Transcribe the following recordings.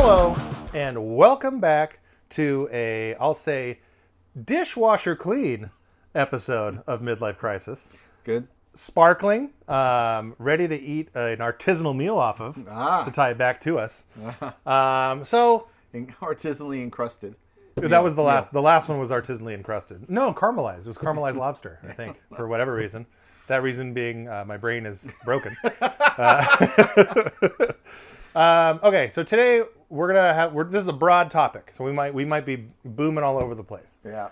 Hello, and welcome back to I'll say, dishwasher clean episode of Midlife Krisis. Good. Sparkling, ready to eat an artisanal meal off of to tie it back to us. Artisanally encrusted. That was the last. The last one was artisanally encrusted. No, caramelized. It was caramelized lobster, I think, for whatever reason. That reason being my brain is broken. Okay, so today we're gonna have. This is a broad topic, so we might be booming all over the place. Yeah.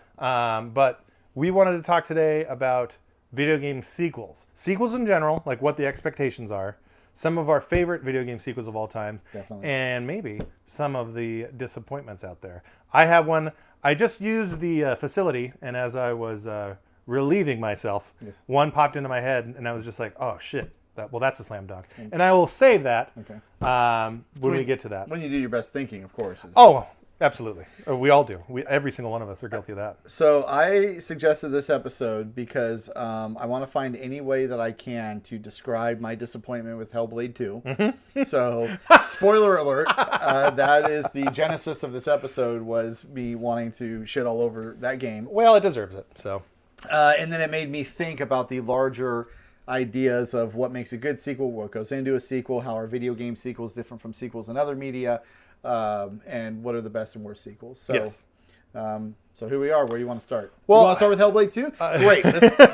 But we wanted to talk today about video game sequels. Sequels in general, like what the expectations are. Some of our favorite video game sequels of all time. Definitely. And maybe some of the disappointments out there. I have one. I just used the facility, and as I was relieving myself, one popped into my head, and I was just like, oh, shit. That's a slam dunk. And I will save that when we get to that. When you do your best thinking, of course. Oh, absolutely. We all do. Every single one of us are guilty of that. So I suggested this episode because I want to find any way that I can to describe my disappointment with Hellblade 2. Mm-hmm. So, spoiler alert, that is the genesis of this episode, was me wanting to shit all over that game. Well, it deserves it. So, and then it made me think about the larger ideas of what makes a good sequel, what goes into a sequel, how are video game sequels different from sequels in other media, and what are the best and worst sequels. So, yes. So here we are. Where do you want to start? Well, you want to start with Hellblade 2? Great.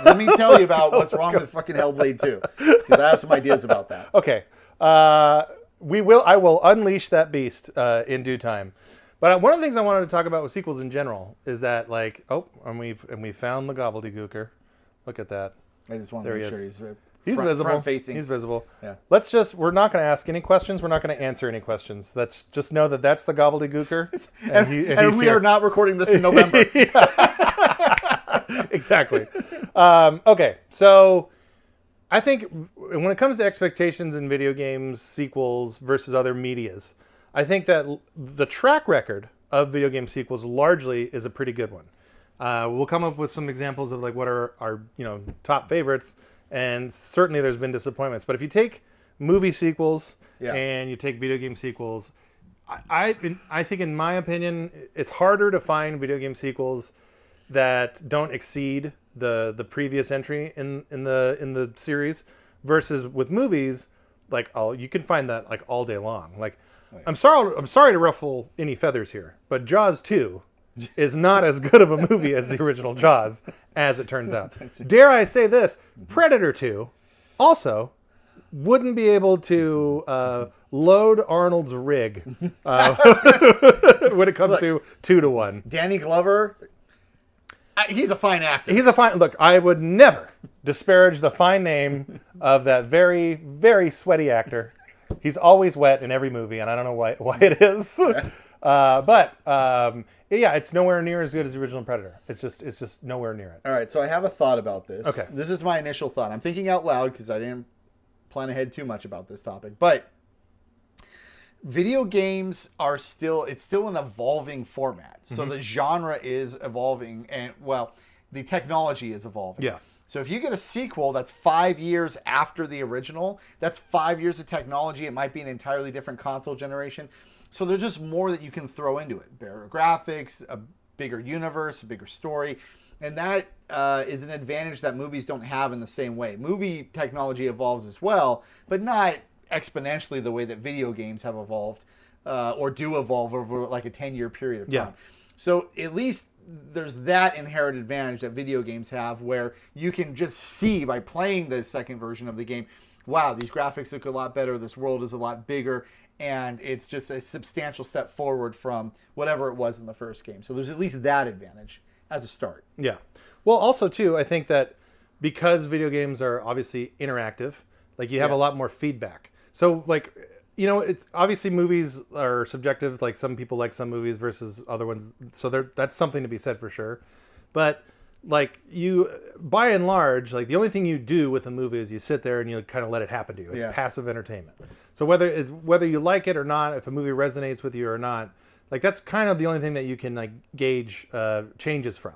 Let me tell you about what's wrong with fucking Hellblade 2, because I have some ideas about that. Okay. I will unleash that beast in due time. But one of the things I wanted to talk about with sequels in general is that, like, and we found the gobbledygooker. Look at that. I just want to make sure he's visible. Front-facing. He's visible. Yeah. We're not going to ask any questions. We're not going to answer any questions. Let's just know that that's the gobbledygooker. and we are not recording this in November. Exactly. Okay, so I think when it comes to expectations in video games, sequels versus other medias, I think that the track record of video game sequels largely is a pretty good one. We'll come up with some examples of like what are our top favorites, and certainly there's been disappointments. But if you take movie sequels and you take video game sequels, I think, in my opinion, it's harder to find video game sequels that don't exceed the previous entry in the series, versus with movies, like you can find that like all day long. Like, I'm sorry to ruffle any feathers here, but Jaws 2 is not as good of a movie as the original Jaws, as it turns out. Dare I say this, Predator 2 also wouldn't be able to load Arnold's rig when it comes to 2-1. Danny Glover, he's a fine actor. Look, I would never disparage the fine name of that very, very sweaty actor. He's always wet in every movie, and I don't know why it is. Yeah, it's nowhere near as good as the original Predator. It's just nowhere near it. All right, so I have a thought about this. Okay. This is my initial thought. I'm thinking out loud because I didn't plan ahead too much about this topic. But video games it's still an evolving format. Mm-hmm. So the genre is evolving, and, well, the technology is evolving. Yeah. So if you get a sequel that's 5 years after the original, that's 5 years of technology. It might be an entirely different console generation. So there's just more that you can throw into it. Better graphics, a bigger universe, a bigger story. And that is an advantage that movies don't have in the same way. Movie technology evolves as well, but not exponentially the way that video games have evolved or do evolve over like a 10-year period of time. Yeah. So at least there's that inherent advantage that video games have, where you can just see by playing the second version of the game, wow, these graphics look a lot better, this world is a lot bigger, and it's just a substantial step forward from whatever it was in the first game. So there's at least that advantage as a start. Yeah. Well, also, too, I think that because video games are obviously interactive, like you have a lot more feedback. So, like, it's obviously movies are subjective. Like, some people like some movies versus other ones. So that's something to be said for sure. But like, by and large, like, the only thing you do with a movie is you sit there and you kind of let it happen to you. It's passive entertainment. So whether you like it or not, if a movie resonates with you or not, like, that's kind of the only thing that you can like gauge changes from.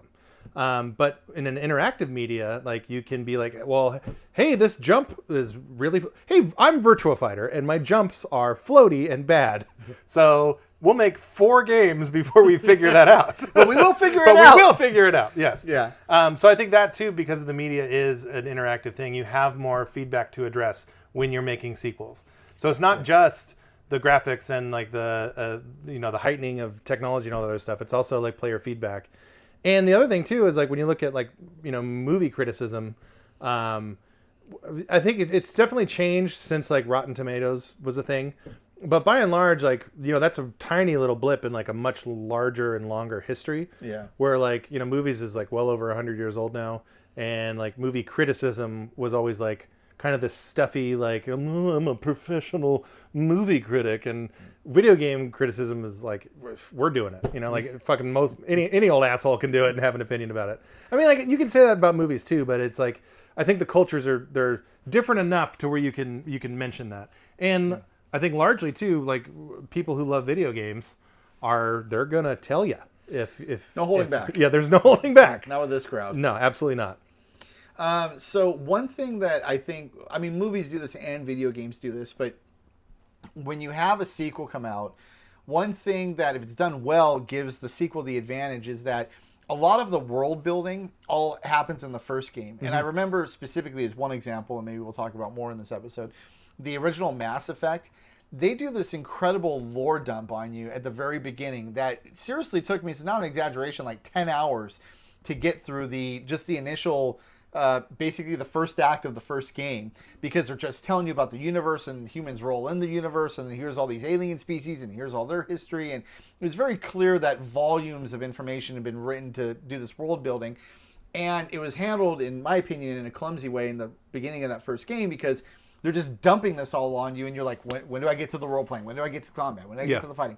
But in an interactive media, like, you can be like, well, hey, this jump is really, hey, I'm Virtua Fighter and my jumps are floaty and bad. So we'll make 4 games before we figure that out. But we will figure But it out. we will figure it out, yes. Yeah. So I think that, too, because the media is an interactive thing, you have more feedback to address when you're making sequels. So it's not just the graphics and like the the heightening of technology and all that other stuff. It's also like player feedback. And the other thing, too, is like when you look at like, movie criticism, I think it's definitely changed since like Rotten Tomatoes was a thing. But by and large, like, that's a tiny little blip in like a much larger and longer history. Yeah. Where like, movies is like well over 100 years old now. And like movie criticism was always like kind of this stuffy, like, I'm a professional movie critic. And video game criticism is like, we're doing it. Like fucking any old asshole can do it and have an opinion about it. I mean, like, you can say that about movies too, but it's like, I think the cultures they're different enough to where you can mention that. And I think largely too, like people who love video games they're gonna tell you if no holding back. Yeah, there's no holding back. Not with this crowd. No, absolutely not. So one thing that I think, movies do this and video games do this, but when you have a sequel come out, one thing that if it's done well gives the sequel the advantage is that a lot of the world building all happens in the first game. Mm-hmm. And I remember specifically as one example, and maybe we'll talk about more in this episode, the original Mass Effect, they do this incredible lore dump on you at the very beginning that seriously took me, it's not an exaggeration, like 10 hours to get through the initial, basically the first act of the first game, because they're just telling you about the universe and humans' role in the universe, and here's all these alien species, and here's all their history, and it was very clear that volumes of information had been written to do this world building, and it was handled, in my opinion, in a clumsy way in the beginning of that first game, because they're just dumping this all on you, and you're like, when do I get to the role playing? When do I get to combat? When do I get to the fighting?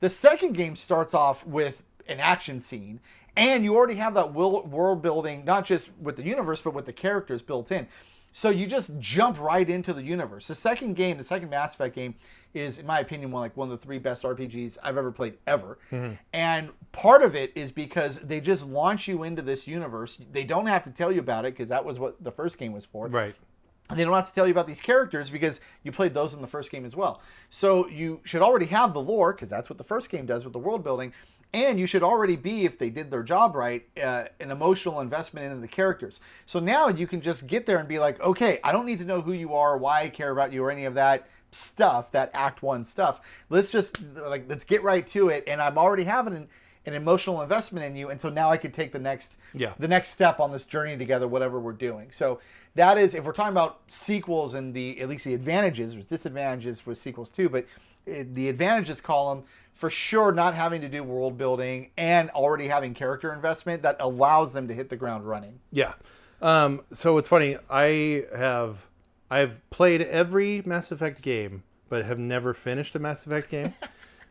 The second game starts off with an action scene, and you already have that world building, not just with the universe, but with the characters built in. So you just jump right into the universe. The second Mass Effect game is, in my opinion, one of the 3 best RPGs I've ever played ever. Mm-hmm. And part of it is because they just launch you into this universe. They don't have to tell you about it, because that was what the first game was for. Right. And they don't have to tell you about these characters because you played those in the first game as well. So you should already have the lore, because that's what the first game does with the world building. And you should already be, if they did their job right, an emotional investment into the characters. So now you can just get there and be like, okay, I don't need to know who you are, why I care about you, or any of that stuff, that Act 1 stuff. Let's get right to it. And I'm already having an emotional investment in you. And so now I can take the next step on this journey together, whatever we're doing. So that is, if we're talking about sequels and at least the advantages, there's disadvantages with sequels too, but the advantages column, for sure, not having to do world building and already having character investment that allows them to hit the ground running. Yeah. So it's funny. I've played every Mass Effect game, but have never finished a Mass Effect game.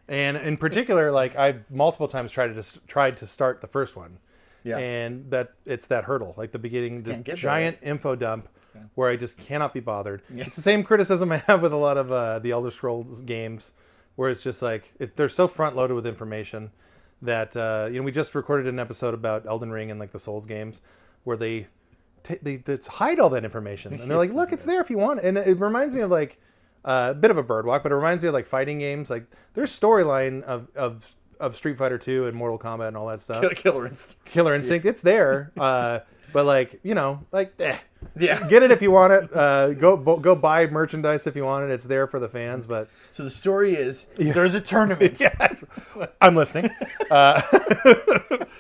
And in particular, like, I've multiple times tried to start the first one. Yeah. And it's that hurdle, like the beginning, this giant info dump where I just cannot be bothered. Yeah. It's the same criticism I have with a lot of the Elder Scrolls games, where it's just like they're so front loaded with information that we just recorded an episode about Elden Ring and like the Souls games, where they hide all that information, and they're like, look, it's there if you want it. And it reminds me of like a bit of a bird walk, but it reminds me of like fighting games. Like their storyline of Street Fighter 2 and Mortal Kombat and all that stuff. Killer Instinct. It's there. But like, get it if you want it. Go buy merchandise if you want it. It's there for the fans. But so the story is there's a tournament. I'm listening. But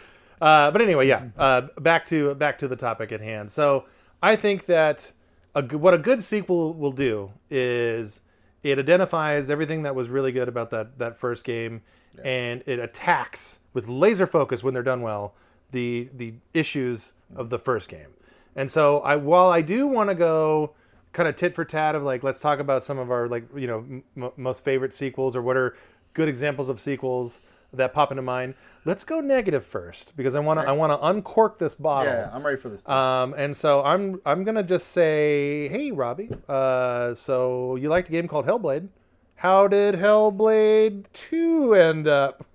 anyway, back to the topic at hand. So I think that what a good sequel will do is it identifies everything that was really good about that first game, and it attacks with laser focus, when they're done well, the issues of the first game. And so while I do want to go kind of tit for tat of like, let's talk about some of our like, most favorite sequels, or what are good examples of sequels that pop into mind. Let's go negative first, because I want to uncork this bottle. Yeah, I'm ready for this. And so I'm gonna just say, hey, Robby, so you liked a game called Hellblade. How did Hellblade 2 end up?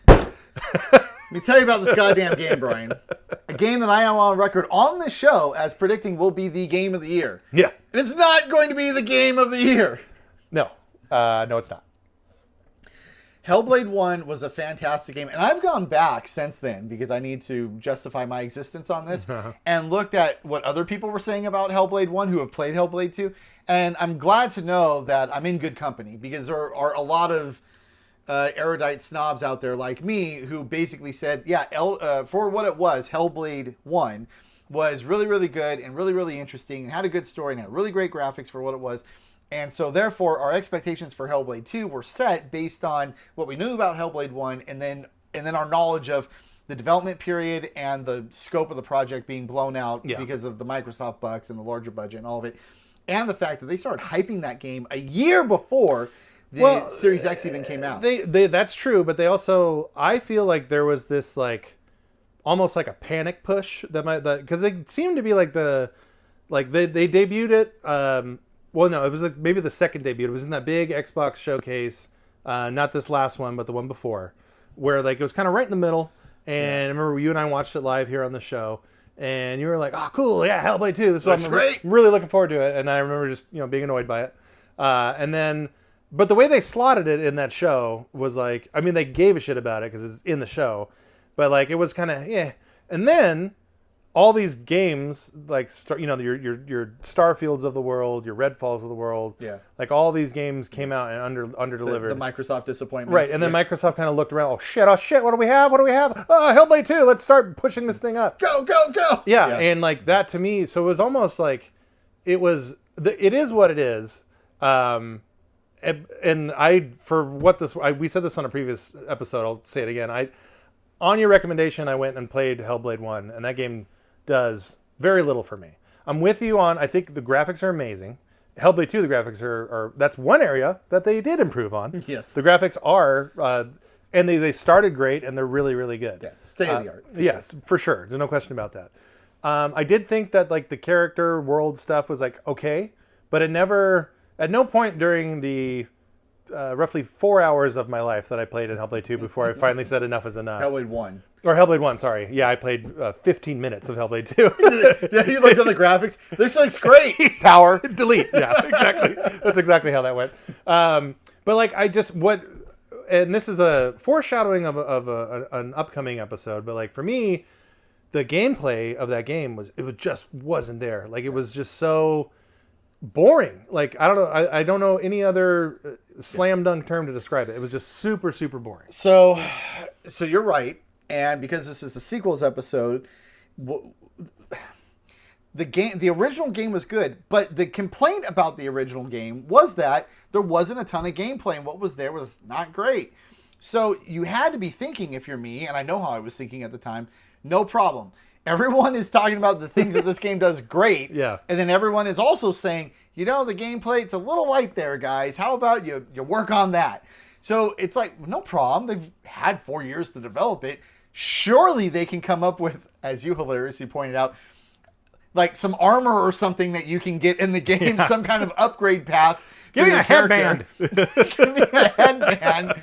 Let me tell you about this goddamn game, Brian. A game that I am on record on this show as predicting will be the game of the year. Yeah. And it's not going to be the game of the year. No. No, it's not. Hellblade 1 was a fantastic game, and I've gone back since then because I need to justify my existence on this and looked at what other people were saying about Hellblade 1 who have played Hellblade 2, and I'm glad to know that I'm in good company because there are a lot of erudite snobs out there like me who basically said, for what it was, Hellblade 1 was really, really good and really, really interesting and had a good story and had really great graphics for what it was. And so, therefore, our expectations for Hellblade 2 were set based on what we knew about Hellblade 1 and then our knowledge of the development period and the scope of the project being blown out because of the Microsoft bucks and the larger budget and all of it. And the fact that they started hyping that game a year before the Series X even came out. That's true, but they also, I feel like there was this, like, almost like a panic push because it seemed to be like they debuted it. Well, no, it was like maybe the second debut. It was in that big Xbox showcase, not this last one, but the one before, where like it was kind of right in the middle. And I remember you and I watched it live here on the show, and you were like, "Oh, cool, yeah, Hellblade 2. This is great. I'm really looking forward to it." And I remember just being annoyed by it. But the way they slotted it in that show was like, I mean, they gave a shit about it because it's in the show, but like it was kind of And then all these games, like your Starfields of the world, your Redfalls of the world, like all these games came out and under delivered. The Microsoft disappointments, right? And then Microsoft kind of looked around. Oh shit! What do we have? Hellblade 2. Let's start pushing this thing up. Go! Yeah, and like that to me, so it was almost like it is what it is. And we said this on a previous episode. I'll say it again. On your recommendation, I went and played Hellblade 1, and that game does very little for me. I'm with you on, I think the graphics are amazing. Hellblade 2, the graphics are that's one area that they did improve on. Yes. The graphics are, and they started great, and they're really, really good. Yeah, state of the art. Yes, for sure. There's no question about that. I did think that like the character world stuff was like okay, but at no point during the roughly 4 hours of my life that I played in Hellblade 2 before I finally said enough is enough. Hellblade 1. Or Hellblade 1, sorry. Yeah, I played 15 minutes of Hellblade 2. Yeah, you looked at the graphics. This looks great. Power. Delete. Yeah, exactly. That's exactly how that went. But like, and this is a foreshadowing of an upcoming episode, but like for me, the gameplay of that game just wasn't there. Like it was just so boring. Like I don't know any other slam dunk term to describe it. It was just super, super boring. So you're right. And because this is a sequels episode, the original game was good, but the complaint about the original game was that there wasn't a ton of gameplay, and what was there was not great. So you had to be thinking, if you're me, and I know how I was thinking at the time, no problem. Everyone is talking about the things that this game does great, yeah. And then everyone is also saying, the gameplay, it's a little light there, guys. How about you work on that? So it's like, no problem. They've had 4 years to develop it. Surely they can come up with, as you hilariously pointed out, like some armor or something that you can get in the game, some kind of upgrade path. Give me a headband. Give me a headband.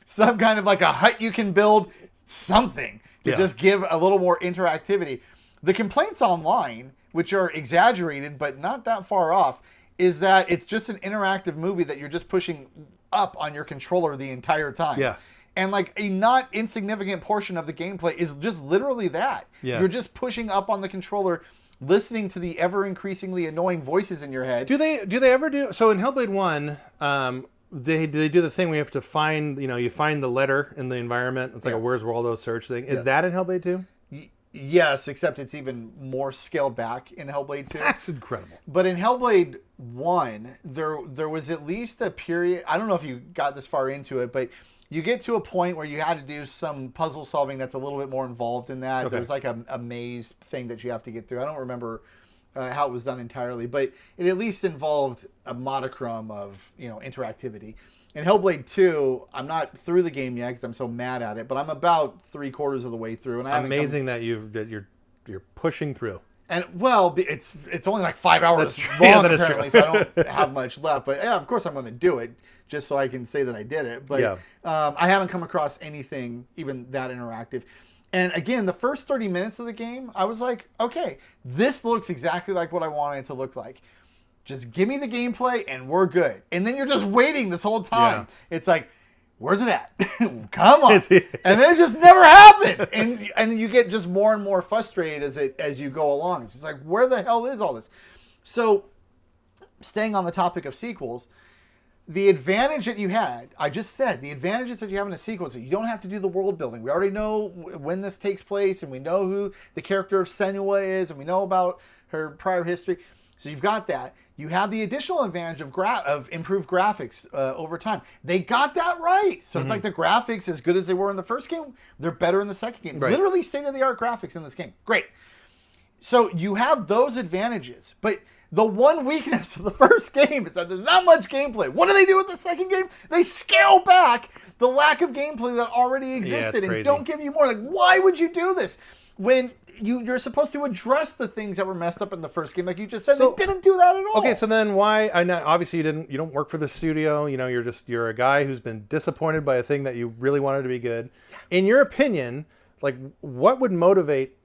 Some kind of like a hut you can build, something to just give a little more interactivity. The complaints online, which are exaggerated but not that far off, is that it's just an interactive movie that you're just pushing up on your controller the entire time. Yeah. And like a not insignificant portion of the gameplay is just literally that. Yes. You're just pushing up on the controller, listening to the ever increasingly annoying voices in your head. Do they ever do so in Hellblade 1? They do the thing where you have to find you find the letter in the environment. It's like a Where's Waldo search thing. Is that in Hellblade 2? Yes, except it's even more scaled back in Hellblade 2. That's incredible. But in Hellblade 1, there was at least a period. I don't know if you got this far into it, but you get to a point where you had to do some puzzle solving that's a little bit more involved in that. Okay. There's like a maze thing that you have to get through. I don't remember how it was done entirely, but it at least involved a modicum of interactivity. In Hellblade 2, I'm not through the game yet because I'm so mad at it, but I'm about 3/4 of the way through. And amazing that you're pushing through. And well, it's only like 5 hours long apparently, so I don't have much left. But yeah, of course I'm going to do it just so I can say that I did it. But I haven't come across anything even that interactive. And again, the first 30 minutes of the game, I was like, okay, this looks exactly like what I wanted it to look like. Just give me the gameplay and we're good. And then you're just waiting this whole time. Yeah. It's like, where's it at? Come on. And then it just never happened. And you get just more and more frustrated as you go along. It's just like, where the hell is all this? So staying on the topic of sequels, the advantage that you had, I just said, the advantages that you have in a sequel is that you don't have to do the world building. We already know when this takes place, and we know who the character of Senua is, and we know about her prior history. So you've got that. You have the additional advantage of improved graphics over time. They got that right. So it's like the graphics, as good as they were in the first game, they're better in the second game. Right. Literally state-of-the-art graphics in this game. Great. So you have those advantages. But the one weakness of the first game is that there's not much gameplay. What do they do with the second game? They scale back the lack of gameplay that already existed and don't give you more. Like, why would you do this when you're supposed to address the things that were messed up in the first game? Like you just said, they didn't do that at all. Okay, so then why? I know obviously you don't work for the studio. You know, you're a guy who's been disappointed by a thing that you really wanted to be good. In your opinion, like what would motivate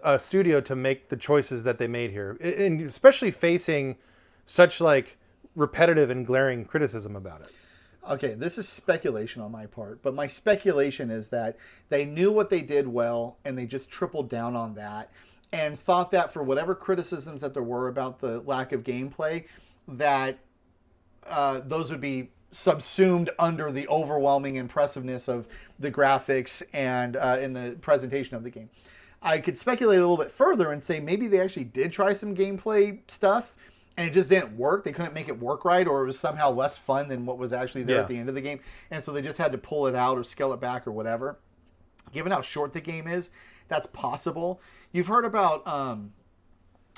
a studio to make the choices that they made here, and especially facing such like repetitive and glaring criticism about it? Okay, this is speculation on my part, but my speculation is that they knew what they did well and they just tripled down on that and thought that for whatever criticisms that there were about the lack of gameplay, that those would be subsumed under the overwhelming impressiveness of the graphics and in the presentation of the game. I could speculate a little bit further and say maybe they actually did try some gameplay stuff and it just didn't work. They couldn't make it work right, or it was somehow less fun than what was actually there at the end of the game. And so they just had to pull it out or scale it back or whatever. Given how short the game is, that's possible. You've heard about,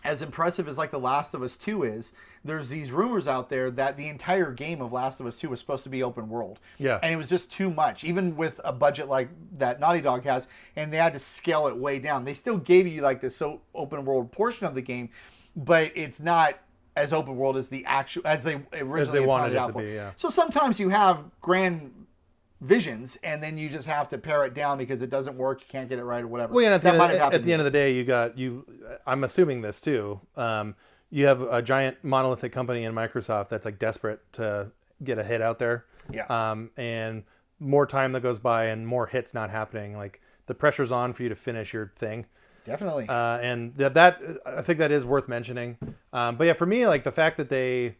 as impressive as like The Last of Us 2 is, there's these rumors out there that the entire game of Last of Us 2 was supposed to be open world. Yeah. And it was just too much, even with a budget like that Naughty Dog has, and they had to scale it way down. They still gave you like this open world portion of the game, but it's not as open world as as they originally wanted it out to for. be, yeah. So sometimes you have grand visions and then you just have to pare it down because it doesn't work, you can't get it right or whatever. Well, yeah, at the end of the day, I'm assuming this too, you have a giant monolithic company in Microsoft that's like desperate to get a hit out there. Yeah. And more time that goes by and more hits not happening, like the pressure's on for you to finish your thing. Definitely. And that I think that is worth mentioning. But yeah, for me, like the fact that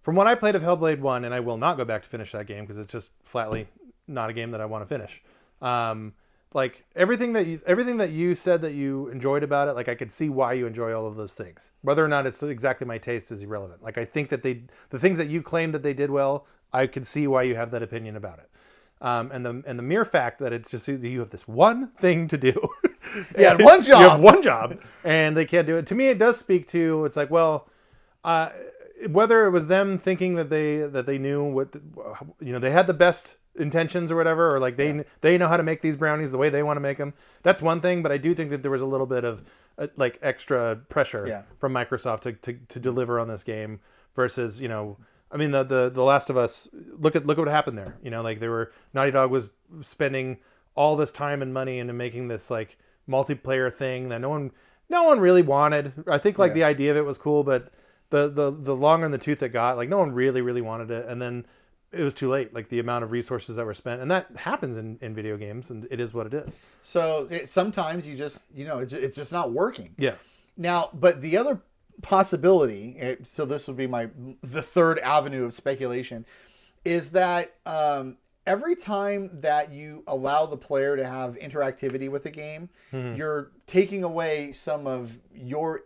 from what I played of Hellblade 1, and I will not go back to finish that game because it's just flatly not a game that I want to finish. Like everything that you said that you enjoyed about it, like I could see why you enjoy all of those things. Whether or not it's exactly my taste is irrelevant. Like I think that the things that you claimed that they did well, I could see why you have that opinion about it. And the mere fact that it's just you have this one thing to do. Yeah, one job. You have one job, and they can't do it. To me, it does speak to, it's like, well, whether it was them thinking that they knew what, they had the best intentions or whatever, or like they know how to make these brownies the way they want to make them. That's one thing, but I do think that there was a little bit of like extra pressure from Microsoft to deliver on this game versus, I mean, the Last of Us, look what happened there. Like Naughty Dog was spending all this time and money into making this like multiplayer thing that no one really wanted. I think like the idea of it was cool, but the longer in the tooth it got, like no one really wanted it. And then it was too late, like the amount of resources that were spent. And that happens in video games, and it is what it is. So sometimes you just, it's just not working. Yeah. Now, but the other possibility, so this would be the third avenue of speculation, is that every time that you allow the player to have interactivity with the game, you're taking away some of your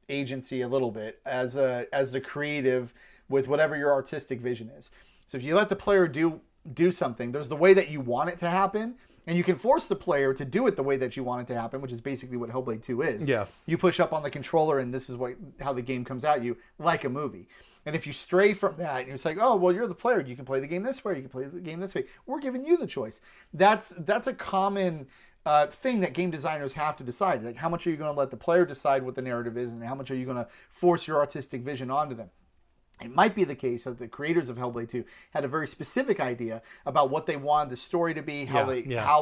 agency a little bit as the creative with whatever your artistic vision is. So if you let the player do something, there's the way that you want it to happen, and you can force the player to do it the way that you want it to happen, which is basically what Hellblade 2 is. Yeah. You push up on the controller, and this is how the game comes at you, like a movie. And if you stray from that, and it's like, oh, well, you're the player. You can play the game this way. You can play the game this way. We're giving you the choice. That's a common thing that game designers have to decide. Like, how much are you going to let the player decide what the narrative is, and how much are you going to force your artistic vision onto them? It might be the case that the creators of Hellblade 2 had a very specific idea about what they wanted the story to be, how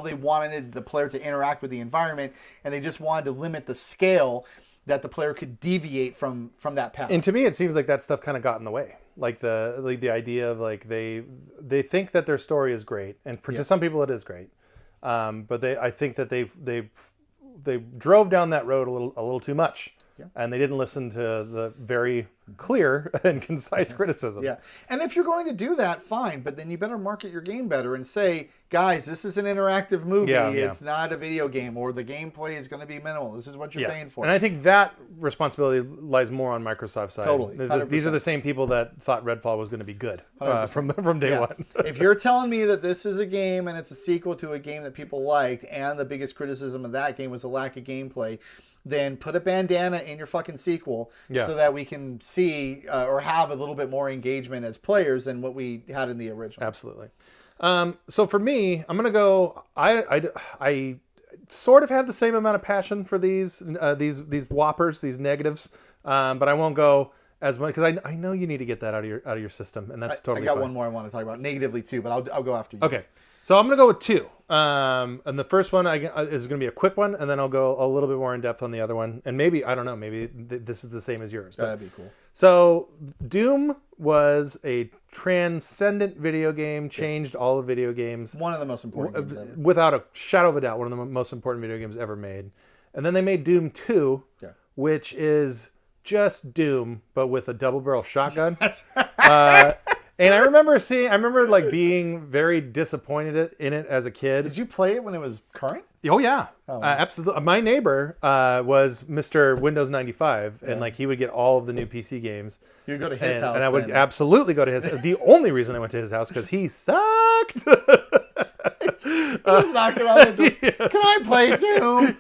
they wanted the player to interact with the environment, and they just wanted to limit the scale that the player could deviate from that path. And to me, it seems like that stuff kind of got in the way. like the idea of like they think that their story is great, and to some people it is great, but I think that they drove down that road a little too much. Yeah. And they didn't listen to the very clear and concise criticism. Yeah. And if you're going to do that, fine. But then you better market your game better and say, guys, this is an interactive movie. Yeah, it's not a video game, or the gameplay is going to be minimal. This is what you're paying for. And I think that responsibility lies more on Microsoft's side. Totally. 100%. These are the same people that thought Redfall was going to be good from day one. If you're telling me that this is a game and it's a sequel to a game that people liked, and the biggest criticism of that game was the lack of gameplay, then put a bandana in your fucking sequel so that we can see or have a little bit more engagement as players than what we had in the original. Absolutely. So for me, I'm gonna go. I sort of have the same amount of passion for these whoppers, these negatives, but I won't go as much because I know you need to get that out of your system, and that's totally. I got fine. one more I want to talk about negatively too, but I'll go after you. Okay. So I'm going to go with 2. And the first one is going to be a quick one, and then I'll go a little bit more in depth on the other one. And maybe, I don't know, maybe this is the same as yours. That'd be cool. So Doom was a transcendent video game, changed all of video games. One of the most important games ever. Without a shadow of a doubt, one of the most important video games ever made. And then they made Doom 2, which is just Doom, but with a double-barrel shotgun. That's right. And I remember like being very disappointed in it as a kid. Did you play it when it was current? Oh yeah, absolutely. My neighbor was Mr. Windows 95, and like he would get all of the new PC games. You'd go to his house, and I would absolutely go to his. The only reason I went to his house because he sucked. He was knocking on the door. Can I play Doom?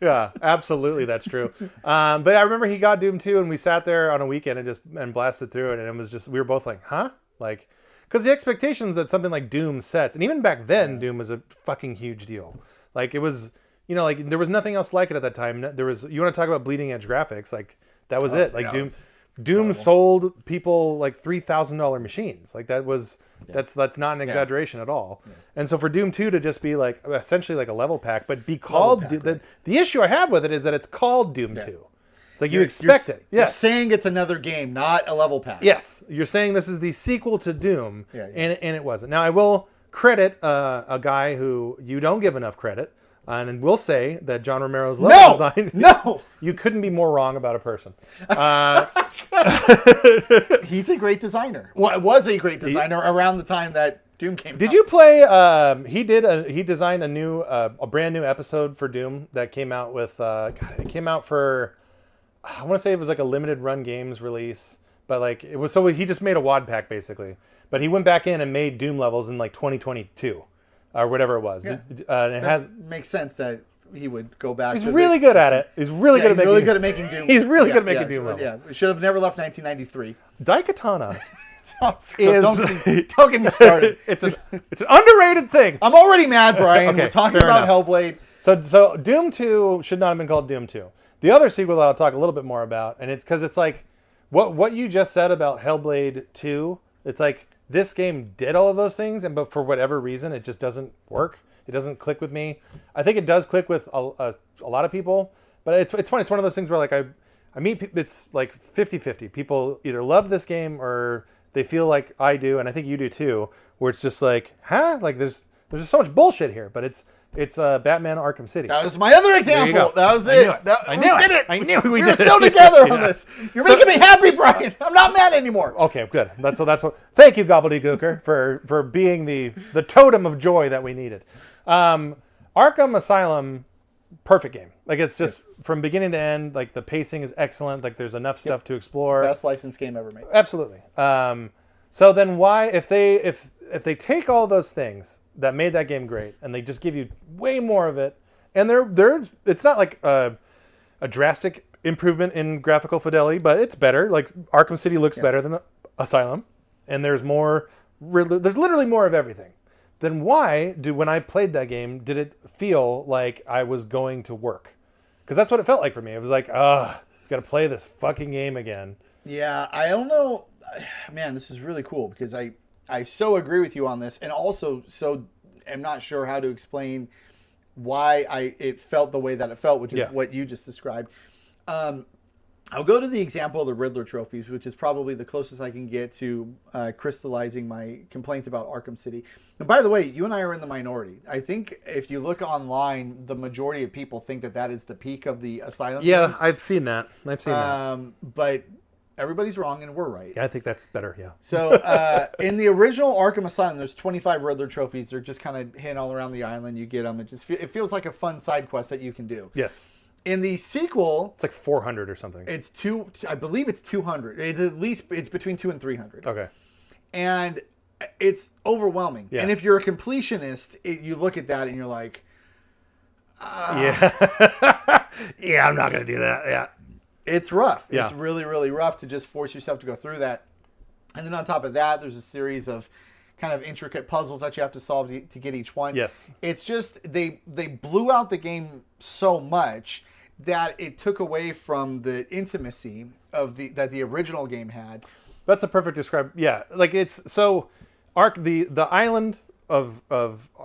Yeah, absolutely, that's true. But I remember he got Doom 2, and we sat there on a weekend and blasted through it, and it was just we were both like, huh, like, because the expectations that something like Doom sets, and even back then, Doom was a fucking huge deal. Like it was, like there was nothing else like it at that time. There was, you want to talk about bleeding edge graphics, like that was it. Like Doom sold people like $3,000 machines. Like that was. That's not an exaggeration at all. And so for Doom 2 to just be like essentially like a level pack, but be called the issue I have with it is that it's called Doom 2. It's like you expect it. You're saying it's another game, not a level pack. Yes, you're saying this is the sequel to Doom, and it wasn't. Now I will credit a guy who you don't give enough credit, and we'll say that John Romero's level design. No, you couldn't be more wrong about a person. He's a great designer. Well, was a great designer around the time that Doom came out. Did you play? He designed a brand new episode for Doom that came out with. It came out for. I want to say it was like a limited run games release, but like it was. So he just made a WAD pack basically. But he went back in and made Doom levels in like 2022, or whatever it was. Yeah. And makes sense that he would go back. He's really good at it. He's really good at making Doom. He's really good at making Doom levels. Yeah, we should have never left 1993. Daikatana don't get me started. It's an underrated thing. I'm already mad, Brian. Okay, we're talking about Hellblade. So Doom 2 should not have been called Doom 2. The other sequel that I'll talk a little bit more about, and it's because it's like what you just said about Hellblade 2. It's like this game did all of those things, but for whatever reason, it just doesn't work. It doesn't click with me. I think it does click with a lot of people, but it's funny. It's one of those things where like I meet people, it's like 50-50. People either love this game or they feel like I do, and I think you do too, where it's just like, huh? Like there's just so much bullshit here, but it's Batman Arkham City. That was my other example. That was it. I knew we did it. We're still together on this. You're making me happy, Brian. I'm not mad anymore. Okay, good. That's what. Thank you, Gobbledygooker, for being the totem of joy that we needed. Arkham Asylum, perfect game. Like it's just from beginning to end. Like the pacing is excellent. Like there's enough stuff to explore. Best licensed game ever made. Absolutely. So then why, if they take all those things that made that game great and they just give you way more of it, and it's not like a drastic improvement in graphical fidelity, but it's better. Like Arkham City looks better than Asylum, and there's literally more of everything. Then why when I played that game, did it feel like I was going to work? Because that's what it felt like for me. It was like, got to play this fucking game again. Yeah, I don't know. Man, this is really cool because I so agree with you on this, and also I'm not sure how to explain why it felt the way that it felt, which is what you just described. I'll go to the example of the Riddler trophies, which is probably the closest I can get to crystallizing my complaints about Arkham City. And by the way, you and I are in the minority. I think if you look online, the majority of people think that that is the peak of the Asylum Yeah, games. I've seen that. But everybody's wrong and we're right. Yeah, I think that's better, yeah. So in the original Arkham Asylum, there's 25 Riddler trophies. They're just kind of hidden all around the island. You get them. It feels like a fun side quest that you can do. Yes. In the sequel, It's like 400 or something. I believe it's 200. It's between 200 and 300. Okay. And it's overwhelming. Yeah. And if you're a completionist, you look at that and you're like, Yeah. Yeah, I'm not going to do that. Yeah. it's rough. Yeah. It's really, really rough to just force yourself to go through that. And then on top of that, there's a series of kind of intricate puzzles that you have to solve to get each one. Yes. It's just they blew out the game so much that it took away from the intimacy of that the original game had. That's a perfect describe. Yeah, like it's so the island of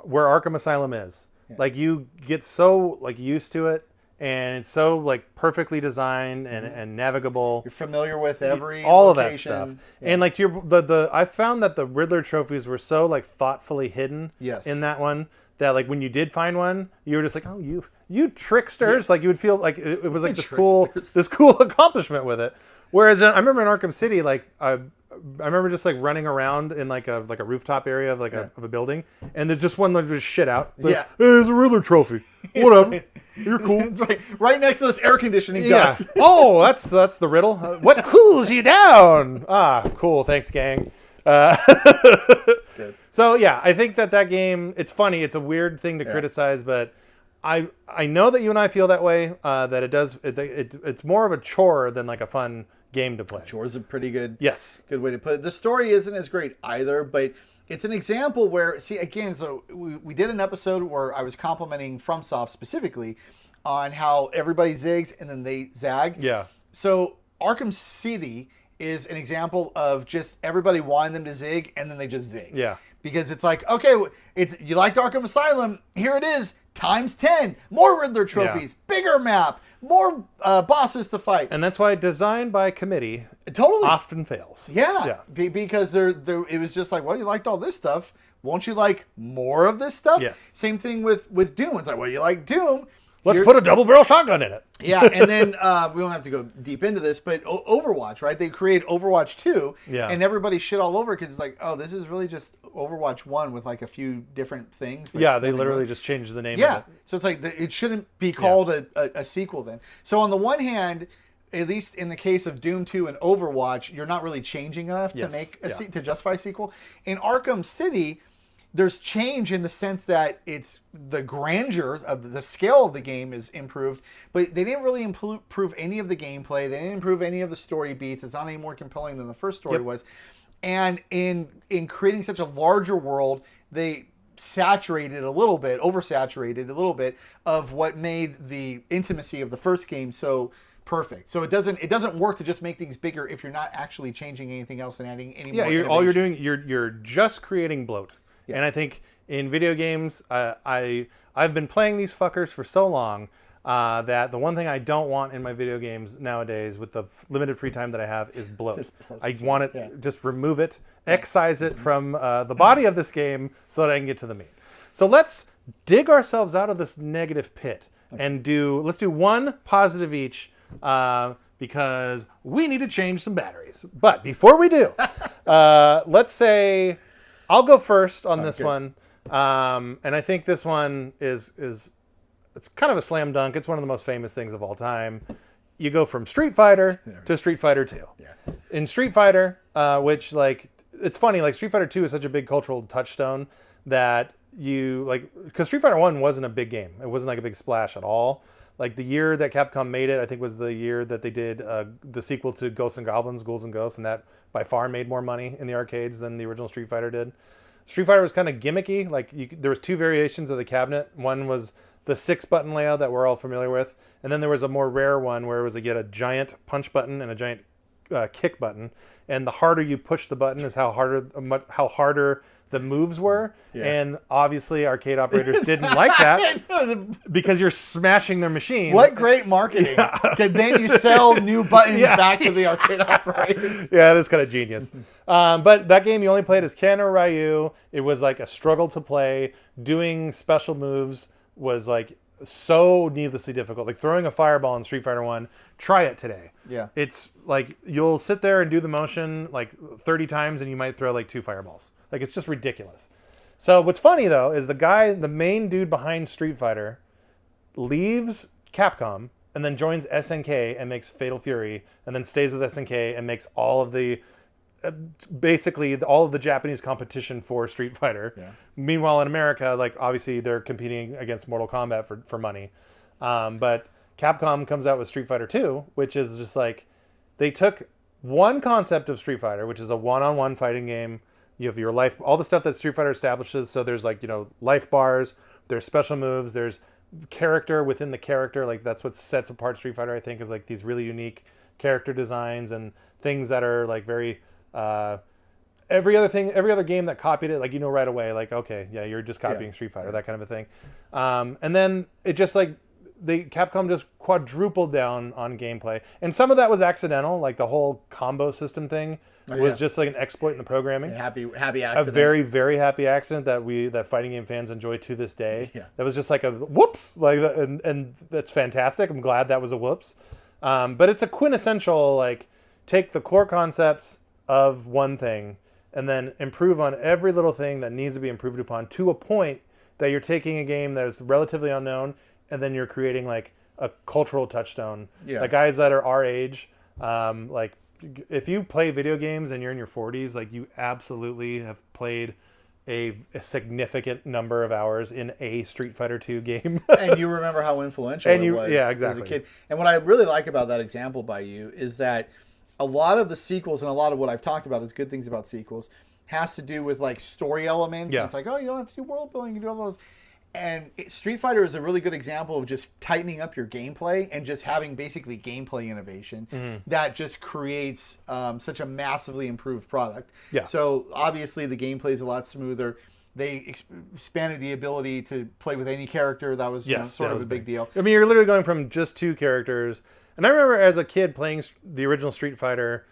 where Arkham Asylum is. Yeah. Like you get so like used to it, and it's so like perfectly designed and navigable. You're familiar with every all location. of that stuff. Yeah. And like the I found that the Riddler trophies were so like thoughtfully hidden Yes. in that one that like when you did find one, you were just like, oh, you tricksters. Yeah. Like you would feel like it was like this cool accomplishment with it. Whereas I remember in Arkham City, like I remember just like running around in like a rooftop area of like of a building, and there's just one that just shit out. It's like, hey, there's a Riddler trophy. Whatever. You're cool. It's right next to this air conditioning yeah. duct. Oh, that's the riddle. What cools you down? Ah, cool. Thanks, gang. That's good. So yeah, I think that game. It's funny. It's a weird thing to criticize, but I know that you and I feel that way. That it does. It's more of a chore than like a fun game to play. Chore's a pretty good good way to put it. The story isn't as great either, but it's an example where, see, again, so we did an episode where I was complimenting FromSoft specifically on how everybody zigs and then they zag. Yeah. So Arkham City is an example of just everybody wanting them to zig and then they just zig. Yeah. Because it's like, okay, you liked Arkham Asylum, here it is, times 10, more Riddler trophies, bigger map, more bosses to fight. And that's why design by committee totally often fails. Yeah. Because it was just like, well, you liked all this stuff. Won't you like more of this stuff? Yes. Same thing with Doom. It's like, well, you like Doom. Let's put a double barrel shotgun in it. Yeah, and then we don't have to go deep into this, but Overwatch, right? They created Overwatch 2, and everybody shit all over because it's like, oh, this is really just Overwatch 1 with like a few different things. Yeah, they literally just changed the name of it. So it's like, it shouldn't be called a sequel then. So on the one hand, at least in the case of Doom 2 and Overwatch, you're not really changing enough to make to justify a sequel. In Arkham City, there's change in the sense that it's the grandeur of the scale of the game is improved, but they didn't really improve any of the gameplay. They didn't improve any of the story beats. It's not any more compelling than the first story was. And in creating such a larger world, they oversaturated a little bit of what made the intimacy of the first game so perfect. So it doesn't work to just make things bigger if you're not actually changing anything else and adding any more. Yeah, all you're doing, you're just creating bloat. Yeah. And I think in video games, I've been playing these fuckers for so long that the one thing I don't want in my video games nowadays with the limited free time that I have is bloat. I want it, just remove it, excise it from the body of this game so that I can get to the meat. So let's dig ourselves out of this negative pit and let's do one positive each because we need to change some batteries. But before we do, let's say... I'll go first on this one, and I think this one is it's kind of a slam dunk. It's one of the most famous things of all time. You go from Street Fighter to Street Fighter 2. Yeah. In Street Fighter, which like it's funny, like Street Fighter 2 is such a big cultural touchstone that because Street Fighter 1 wasn't a big game. It wasn't like a big splash at all. Like the year that Capcom made it, I think was the year that they did the sequel to Ghosts and Goblins, Ghouls and Ghosts, and that by far made more money in the arcades than the original Street Fighter did. Street Fighter was kind of gimmicky. Like there was two variations of the cabinet. One was the 6-button layout that we're all familiar with, and then there was a more rare one where it was a giant punch button and a giant kick button. And the harder you push the button is how harder the moves were. Yeah. And obviously arcade operators didn't like that because you're smashing their machine. What great marketing. Because then you sell new buttons back to the arcade operators. Yeah, that's kind of genius. But that game you only played as Ken or Ryu. It was like a struggle to play. Doing special moves was like so needlessly difficult. Like throwing a fireball in Street Fighter 1, try it today. Yeah. It's like you'll sit there and do the motion like 30 times and you might throw like 2 fireballs. Like it's just ridiculous. So what's funny though is the main dude behind Street Fighter leaves Capcom and then joins SNK and makes Fatal Fury and then stays with SNK and makes all of the basically all of the Japanese competition for Street Fighter. Yeah. Meanwhile in America, like obviously they're competing against Mortal Kombat for money. But Capcom comes out with Street Fighter 2, which is just like they took one concept of Street Fighter, which is a one-on-one fighting game. You have your life, all the stuff that Street Fighter establishes. So there's like, life bars, there's special moves, there's character within the character. Like that's what sets apart Street Fighter, I think, is like these really unique character designs and things that are like very, every other game that copied it, like, right away, like, okay, yeah, you're just copying Street Fighter, that kind of a thing. And then it just like, Capcom just quadrupled down on gameplay. And some of that was accidental, like the whole combo system thing was just like an exploit in the programming. Happy accident. A very, very happy accident that fighting game fans enjoy to this day. Yeah. That was just like a whoops, like, and that's fantastic. I'm glad that was a whoops. But it's a quintessential, like, take the core concepts of one thing and then improve on every little thing that needs to be improved upon to a point that you're taking a game that is relatively unknown and then you're creating like a cultural touchstone. Yeah. Like guys that are our age, like if you play video games and you're in your 40s, like you absolutely have played a significant number of hours in a Street Fighter 2 game. And you remember how influential it was as a kid. And what I really like about that example by you is that a lot of the sequels and a lot of what I've talked about is good things about sequels has to do with like story elements. Yeah. And it's like, oh, you don't have to do world building, you do all those. And Street Fighter is a really good example of just tightening up your gameplay and just having basically gameplay innovation that just creates such a massively improved product. Yeah. So obviously the gameplay is a lot smoother. They expanded the ability to play with any character. That was sort of a big deal. I mean, you're literally going from just 2 characters. And I remember as a kid playing the original Street Fighter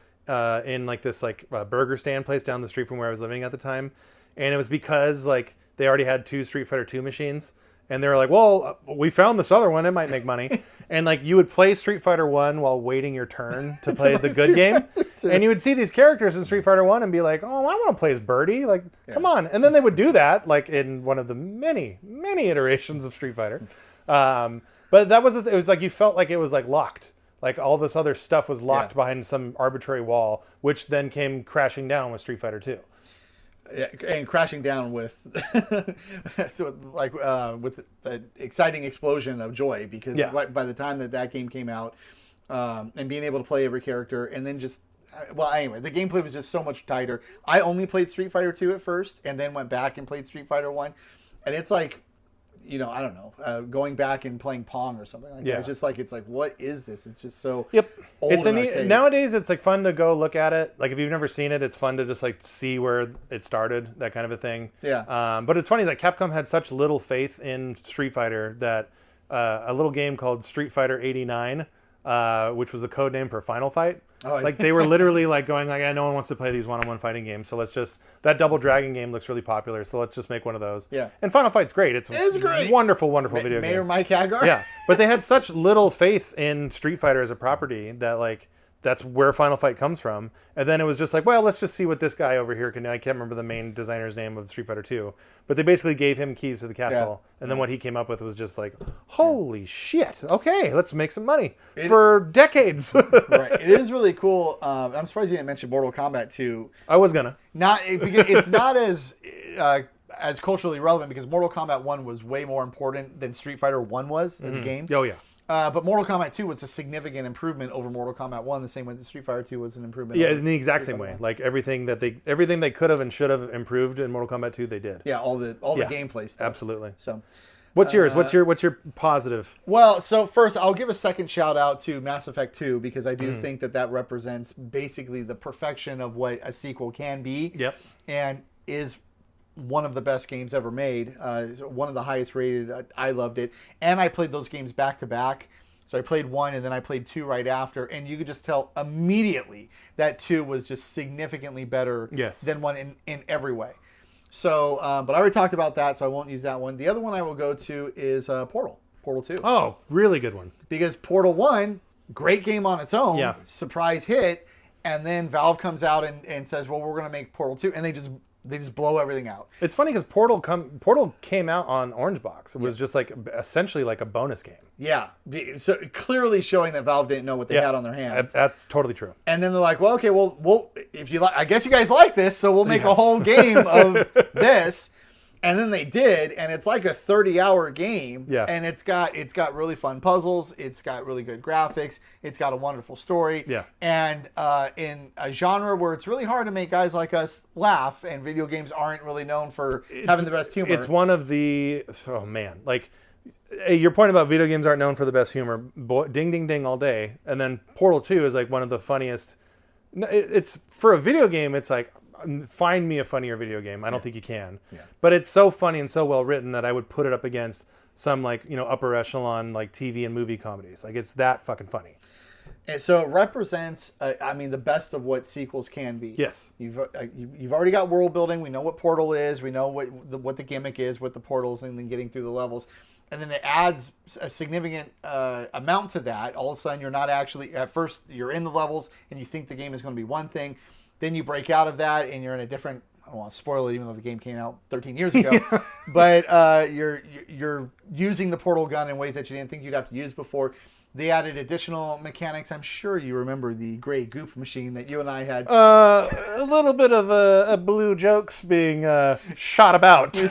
in like this like burger stand place down the street from where I was living at the time. And it was because like they already had 2 Street Fighter 2 machines. And they were like, well, we found this other one. It might make money. And like you would play Street Fighter 1 while waiting your turn to play the good game. And you would see these characters in Street Fighter 1 and be like, oh, I want to play as Birdie. Like, come on. And then they would do that like in one of the many, many iterations of Street Fighter. But that was, it was like you felt like it was like locked. Like all this other stuff was locked behind some arbitrary wall, which then came crashing down with Street Fighter 2. Yeah, and crashing down with with an exciting explosion of joy because by the time that game came out and being able to play every character and then just anyway, the gameplay was just so much tighter. I only played Street Fighter 2 at first and then went back and played Street Fighter 1, and it's like, I don't know, going back and playing Pong or something like that. It's like, what is this? It's just so old. It's nowadays it's like fun to go look at it. Like if you've never seen it, it's fun to just like see where it started, that kind of a thing. Yeah. But it's funny that Capcom had such little faith in Street Fighter that a little game called Street Fighter 89, which was the code name for Final Fight. Like they were literally like going like, no one wants to play these one-on-one fighting games, so let's just, that Double Dragon game looks really popular, so let's just make one of those. Yeah. And Final Fight's great. It's great. Wonderful video game. Mayor Mike Hagar. Yeah. But they had such little faith in Street Fighter as a property that like that's where Final Fight comes from. And then it was just like, well, let's just see what this guy over here can do. I can't remember the main designer's name of Street Fighter 2. But they basically gave him keys to the castle. Yeah. And then what he came up with was just like, holy shit. Okay, let's make some money for decades. Right. It is really cool. I'm surprised you didn't mention Mortal Kombat 2. I was going to. Because it's not as culturally relevant because Mortal Kombat 1 was way more important than Street Fighter 1 was as a game. Oh, yeah. But Mortal Kombat 2 was a significant improvement over Mortal Kombat 1, the same way that Street Fighter 2 was an improvement. Yeah, in the exact same way. Like everything they could have and should have improved in Mortal Kombat 2, they did. Yeah, all the gameplay stuff. Absolutely. So, what's yours? What's your positive? Well, so first I'll give a second shout out to Mass Effect 2 because I do think that represents basically the perfection of what a sequel can be. Yep. And is one of the best games ever made. One of the highest rated. I loved it. And I played those games back to back. So I played 1 and then I played 2 right after. And you could just tell immediately that 2 was just significantly better than 1 in every way. So, but I already talked about that, so I won't use that one. The other one I will go to is Portal 2. Oh, really good one. Because Portal 1, great game on its own, surprise hit, and then Valve comes out and says, well, we're going to make Portal 2, and they just blow everything out. It's funny because Portal came out on Orange Box. It was just like essentially like a bonus game. Yeah. So clearly showing that Valve didn't know what they had on their hands. That's totally true. And then they're like, well, okay, well, if you like, I guess you guys like this, so we'll make a whole game of this. And then they did, and it's like a 30-hour game. Yeah. And it's got really fun puzzles. It's got really good graphics. It's got a wonderful story. Yeah. And in a genre where it's really hard to make guys like us laugh, and video games aren't really known for having the best humor. It's one of the like your point about video games aren't known for the best humor. Ding ding ding all day. And then Portal 2 is like one of the funniest. It's for a video game. It's like, find me a funnier video game. I don't think you can. Yeah. But it's so funny and so well written that I would put it up against some like, upper echelon like TV and movie comedies. Like it's that fucking funny. And so it represents, the best of what sequels can be. Yes. You've already got world building. We know what Portal is. We know what the gimmick is with the portals and then getting through the levels. And then it adds a significant amount to that. All of a sudden, you're not actually, at first, you're in the levels and you think the game is going to be one thing. Then you break out of that and you're in a different, I don't want to spoil it even though the game came out 13 years ago, but you're using the portal gun in ways that you didn't think you'd have to use before. They added additional mechanics. I'm sure you remember the gray goop machine that you and I had. A little bit of blue jokes being shot about. We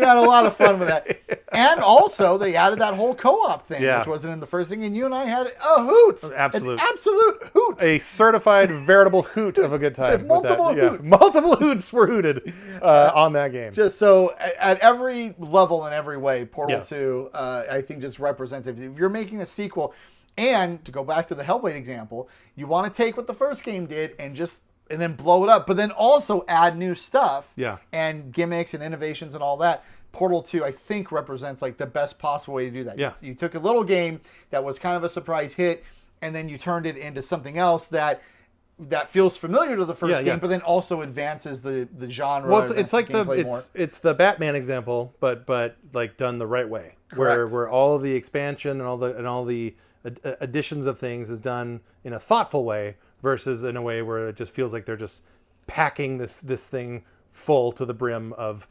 had a lot of fun with that. And also, they added that whole co-op thing, which wasn't in the first thing. And you and I had a hoot. An absolute hoot. A certified, veritable hoot of a good time. Multiple hoots. Multiple hoots were hooted on that game. Just so, at every level and every way, Portal 2, I think, just represents it. If you're making a sequel, and to go back to the Hellblade example, you want to take what the first game did and then blow it up, but then also add new stuff and gimmicks and innovations and all that. Portal 2, I think, represents like the best possible way to do that. Yeah. You took a little game that was kind of a surprise hit, and then you turned it into something else that feels familiar to the first game, but then also advances the genre. Well, it's like it's the Batman example, but like done the right way, where all of the expansion and all the additions of things is done in a thoughtful way versus in a way where it just feels like they're just packing this thing full to the brim of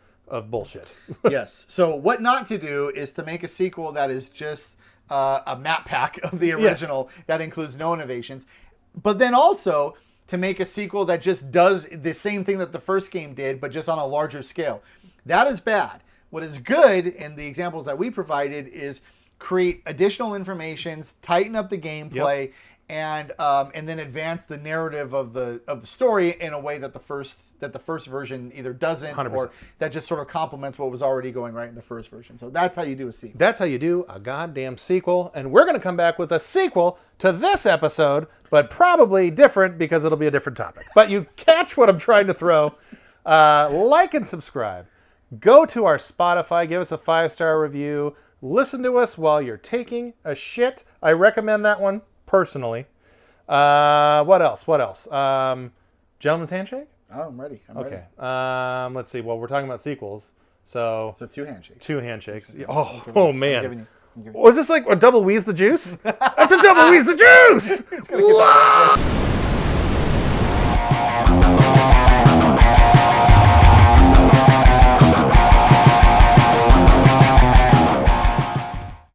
bullshit. Yes. So what not to do is to make a sequel that is just a map pack of the original that includes no innovations, but then also to make a sequel that just does the same thing that the first game did, but just on a larger scale. That is bad. What is good in the examples that we provided is create additional informations, tighten up the gameplay, and then advance the narrative of the story in a way that the first version either doesn't 100%. Or that just sort of complements what was already going right in the first version. So that's how you do a sequel. That's how you do a goddamn sequel. And we're going to come back with a sequel to this episode, but probably different because it'll be a different topic. But you catch what I'm trying to throw. Like and subscribe. Go to our Spotify. Give us a 5-star review. Listen to us while you're taking a shit. I recommend that one personally. What else? Gentleman's handshake? Oh, I'm ready. Okay. Let's see. Well, we're talking about sequels. So 2 handshakes. 2 handshakes. Oh man. I'm giving you. Was this like a double wheeze the juice? That's a double wheeze the juice! It's gonna get that